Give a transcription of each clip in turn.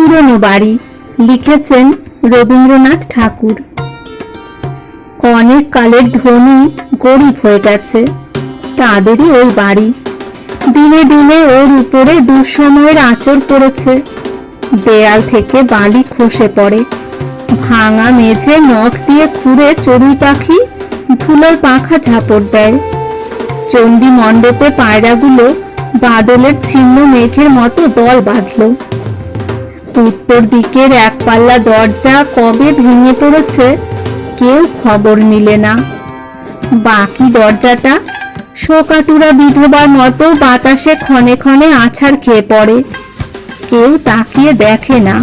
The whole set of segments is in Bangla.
পুরনো বাড়ি, লিখেছেন রবীন্দ্রনাথ ঠাকুর। অনেক কালের ধনী গরিব হয়ে গেছে, তাদেরই ওই বাড়ি। দিনে দিনে ওর উপরে দুঃসময়ের আঁচড় পড়েছে। দেয়াল থেকে বালি খসে পড়ে, ভাঙা মেঝে নখ দিয়ে খুঁড়ে চড়ুই পাখি ধুলোর পাখা ঝাপড় দেয়। চণ্ডী মণ্ডপে পায়রাগুলো বাদলের ছিন্ন মেঘের মতো দল বাঁধল। উত্তর দিকের এক পাল্লা দরজা কবে ভেঙে পড়েছে কেউ খবর নিলে না। বাকি দরজাটা শোকাতুরা বিধবার মতো বাতাসে ক্ষণে ক্ষণে আছাড় খেয়ে পড়ে, কেউ তাকিয়ে দেখে না।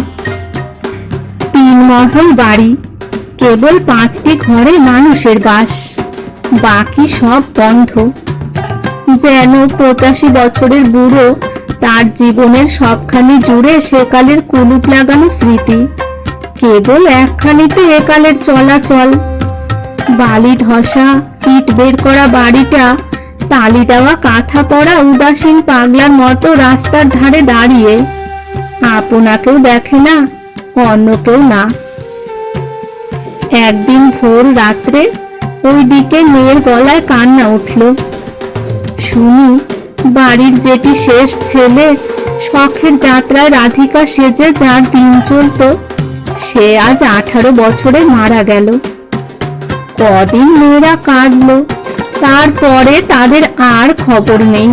3 মহল বাড়ি, কেবল 5টি ঘরে মানুষের বাস, বাকি সব বন্ধ। যেন 85 বছরের বুড়ো, তার জীবনের সবখানি জুড়ে সেকালের কুলুপ লাগানো স্মৃতি, কেবল একখানিতে একালের চলাচল। বালি ধসা ইট বের করা বাড়িটা তালি দেওয়া কাঁথা পরা উদাসীন পাগলার মতো রাস্তার ধারে দাঁড়িয়ে, আপনাকেও দেখে না, অন্যকেও না। একদিন ভোর রাত্রে ওই দিকে মেয়ের গলায় কান্না উঠল। শুনি বাড়ির যেটি শেষ ছেলে, শখের যাত্রায় রাধিকা সেজে যার দিন চলত, সে আজ 18 বছরে মারা গেল। কদিন মেয়েরা কাঁদল, তারপরে তাদের আর খবর নেই।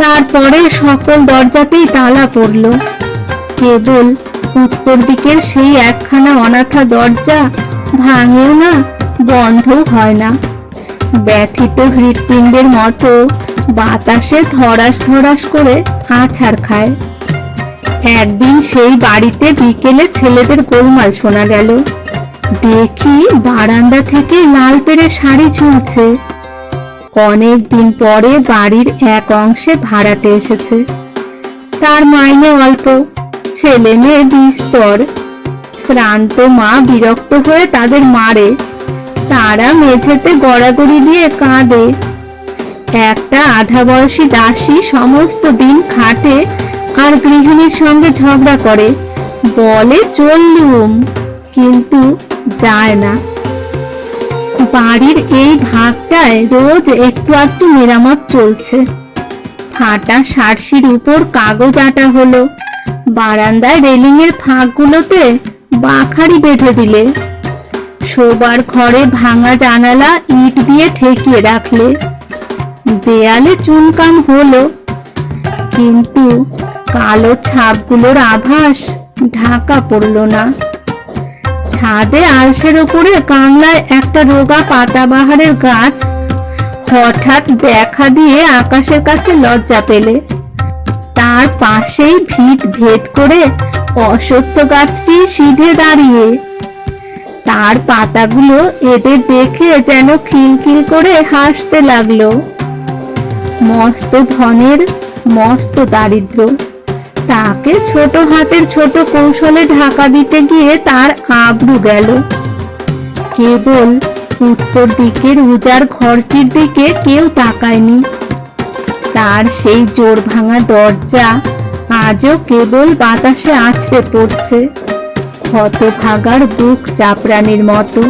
তারপরে সকল দরজাতেই তালা পড়ল, কেবল উত্তর দিকের সেই একখানা অনাথা দরজা ভাঙেও না, বন্ধও হয় না। ব্যথিত হৃৎপিণ্ডের মতো বাতাসে ধরাস ধরাস করে আছাড় খায়। একদিন সেই বাড়িতে বিকেলে ছেলেদের গোলমাল শোনা গেল। দেখি বারান্দা থেকে লাল পেড়ে শাড়ি ঝুলছে। অনেক দিন পরে বাড়ির এক অংশে ভাড়াটে এসেছে, তার মাইনে অল্প, ছেলে মেয়ে বিস্তর। শ্রান্ত মা বিরক্ত হয়ে তাদের মারে, তারা মেঝেতে গড়াগড়ি দিয়ে কাঁদে। একটা আধা বয়সী দাসী সমস্ত দিন খাটে আর গৃহিণীর সঙ্গে ঝগড়া করে, বলে চললুম, কিন্তু যায় না। বাড়ির এই ভাগটায় রোজ একটু একটু মেরামত চলছে। ফাটা সারসির উপর কাগজ আটা হলো, বারান্দায় রেলিং এর ফাঁকগুলোতে বাখারি বেঁধে দিলে, শোবার ঘরে ভাঙা জানালা ইট দিয়ে ঠেকিয়ে রাখলে, দেয়ালে চুনকাম হলো, কিন্তু কালো ছাপগুলোর আভাস ঢাকা পড়ল না। ছাদে আলসের উপরে কাংলায় একটা রোগা পাতাবাহারের গাছ হঠাৎ দেখা দিয়ে আকাশের কাছে লজ্জা পেলে। তার পাশেই ভিত ভেদ করে অশ্বত্থ গাছটি সিধে দাঁড়িয়ে, তার পাতাগুলো এদের দেখে যেন খিলখিল করে হাসতে লাগলো। মস্ত ধনের মস্ত দারিদ্র, তাকে ছোট হাতের ছোট কৌশলে ঢাকা দিতে গিয়ে তার আবরু গেল। কেবল উত্তর দিকের উজাড় ঘরটির দিকে কেউ তাকায়নি। তার সেই জোর ভাঙা দরজা আজও কেবল বাতাসে আছড়ে পড়ছে, হতভাগার বুক চাপড়ানির মতো।